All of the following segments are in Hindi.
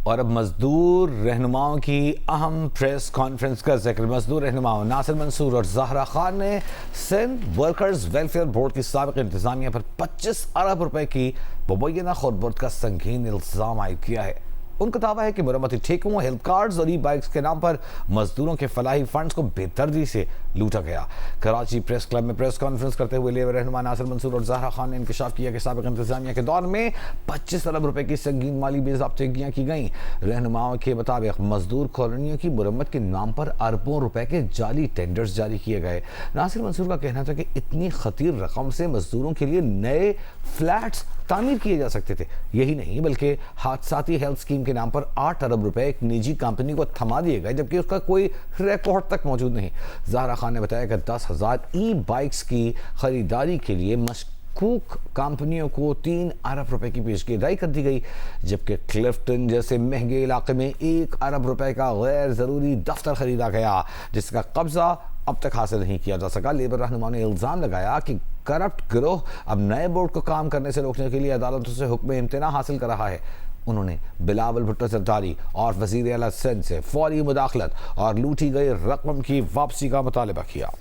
और अब मजदूर रहनुमाओं की अहम प्रेस कॉन्फ्रेंस का जिक्र। मजदूर रहनुमाओं नासिर मंसूर और ज़हरा खान ने सिंध वर्कर्स वेलफेयर बोर्ड की साबिक़ इंतज़ामिया पर 25 अरब रुपए की मुबैना खुर्द का संगीन इल्ज़ाम आयद किया है। उनका दावा है कि मरम्मती ठेकों, हेल्थ कार्ड्स और ई बाइक्स के नाम पर मजदूरों के फलाही फंड्स को बेदर्दी से लूटा गया। कराची प्रेस क्लब में प्रेस कॉन्फ्रेंस करते हुए लेबर रहनुमा नासिर मंसूर और ज़हरा खान ने इंकशाफ किया कि साबिक़ इंतज़ामिया के दौर में 25 अरब रुपए की संगीन माली बेज़ाब्तिगियाँ की गईं। रहनुमाओं के मुताबिक मजदूर कॉलोनियों की मुरम्मत के नाम पर अरबों रुपए के जाली टेंडर्स जारी किए गए। नासिर मंसूर का कहना था कि इतनी खतीर रकम से मजदूरों के लिए नए फ्लैट्स तामीर किए जा सकते थे। यही नहीं बल्कि हादसाती हेल्थ स्कीम के नाम पर 8 अरब रुपए एक निजी कंपनी को थमा दिए गए, जबकि उसका कोई रिकॉर्ड तक मौजूद नहीं। ज़हरा खान ने बताया कि 10,000 ई बाइक्स की खरीदारी के लिए मशकूक कंपनियों को 3 अरब रुपए की पेशगी कर दी गई, जबकि क्लिफ्टन जैसे महंगे इलाके में 1 अरब रुपए का गैर ज़रूरी दफ्तर खरीदा गया, जिसका कब्जा अब तक हासिल नहीं किया जा सका। लेबर रहनुमा ने इल्ज़ाम लगाया कि करप्ट गिरोह अब नए बोर्ड को काम करने से रोकने के लिए अदालतों से हुक्म इम्तना हासिल कर रहा है। उन्होंने बिलावल भुट्टो जरदारी और वज़ीर आला सिंध से फौरी मुदाखलत और लूटी गई रकम की वापसी का मुतालबा किया।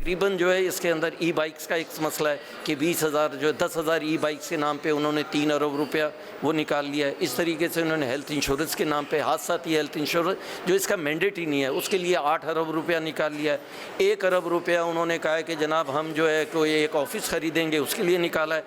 तकरीबन जो है इसके अंदर ई बाइक्स का एक मसला है कि 20,000 जो 10,000 ई बाइक्स के नाम पे उन्होंने 3 अरब रुपया वो निकाल लिया है। इस तरीके से उन्होंने हेल्थ इंश्योरेंस के नाम पे हादसाती हेल्थ इंश्योरेंस जो इसका मैंडेट ही नहीं है उसके लिए 8 अरब रुपया निकाल लिया है। 1 अरब रुपया उन्होंने कहा है कि जनाब हम जो है कोई एक ऑफिस ख़रीदेंगे उसके लिए निकाला है।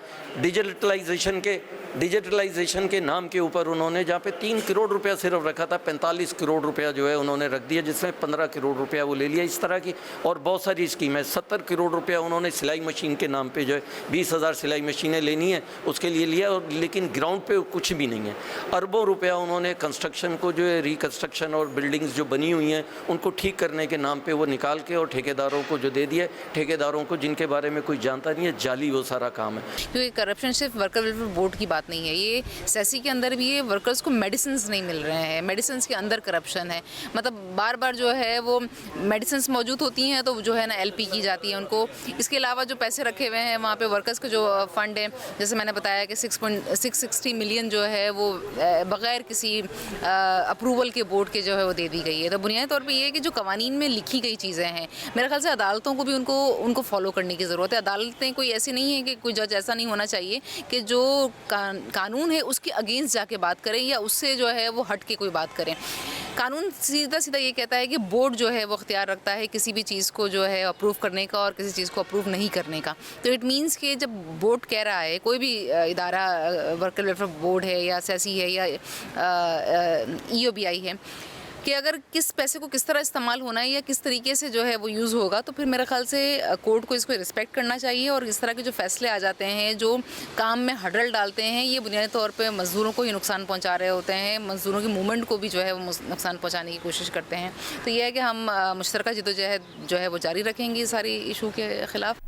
डिजिटलाइजेशन के नाम के ऊपर उन्होंने जहाँ पे 3 करोड़ रुपया सिर्फ रखा था 45 करोड़ रुपया जो है उन्होंने रख दिया, जिसमें 15 करोड़ रुपया वो ले लिया। इस तरह की और बहुत सारी स्कीम है। 70 करोड़ रुपया उन्होंने सिलाई मशीन के नाम पे जो है 20,000 सिलाई मशीनें लेनी है उसके लिए लिया, और लेकिन ग्राउंड पे कुछ भी नहीं है। अरबों रुपया उन्होंने कंस्ट्रक्शन को जो है रिकंस्ट्रक्शन और बिल्डिंग्स जो बनी हुई हैं उनको ठीक करने के नाम पे वो निकाल के और ठेकेदारों को जो दे दिया, ठेकेदारों को जिनके बारे में कोई जानता नहीं है, जाली वो सारा काम है। क्योंकि करप्शन सिर्फ वर्कर वेलफेयर बोर्ड की बात नहीं है, ये सेसी के अंदर भी ये वर्कर्स को मेडिसिन नहीं मिल रहे हैं, मेडिसिन के अंदर करप्शन है। मतलब बार बार जो है वो मेडिसिन मौजूद होती हैं तो जो है ना एलपी की जाती है उनको। इसके अलावा जो पैसे रखे हुए हैं वहाँ पे वर्कर्स का जो फंड है, जैसे मैंने बताया कि 660 मिलियन जो है वो बग़ैर किसी अप्रूवल के बोर्ड के जो है वो दे दी गई है। तो बुनियादी तौर पे ये है कि जो कवानीन में लिखी गई चीज़ें हैं, मेरे ख्याल से अदालतों को भी उनको फॉलो करने की ज़रूरत है। अदालतें कोई ऐसी नहीं है कि कोई जज ऐसा नहीं होना चाहिए कि जो कानून है उसके अगेंस्ट जाके बात करें या उससे जो है वो हट के कोई बात करें। कानून सीधा सीधा ये कहता है कि बोर्ड जो है वो अख्तियार रखता है किसी भी चीज़ को जो है अप्रूव करने का और किसी चीज़ को अप्रूव नहीं करने का। तो इट मीन्स कि जब बोर्ड कह रहा है, कोई भी इदारा वर्कर वेलफेयर बोर्ड है या सेसी है या ईओबीआई है, कि अगर किस पैसे को किस तरह इस्तेमाल होना है या किस तरीके से जो है वो यूज़ होगा, तो फिर मेरे ख्याल से कोर्ट को इसको रिस्पेक्ट करना चाहिए। और इस तरह के जो फैसले आ जाते हैं जो काम में हडल डालते हैं, ये बुनियादी तौर पे मज़दूरों को ही नुकसान पहुंचा रहे होते हैं, मज़दूरों की मूवमेंट को भी जो है वो नुकसान पहुंचाने की कोशिश करते हैं। तो यह है कि हम मुश्तरका जद्दोजहद जो है वो जारी रखेंगे सारी इशू के ख़िलाफ़।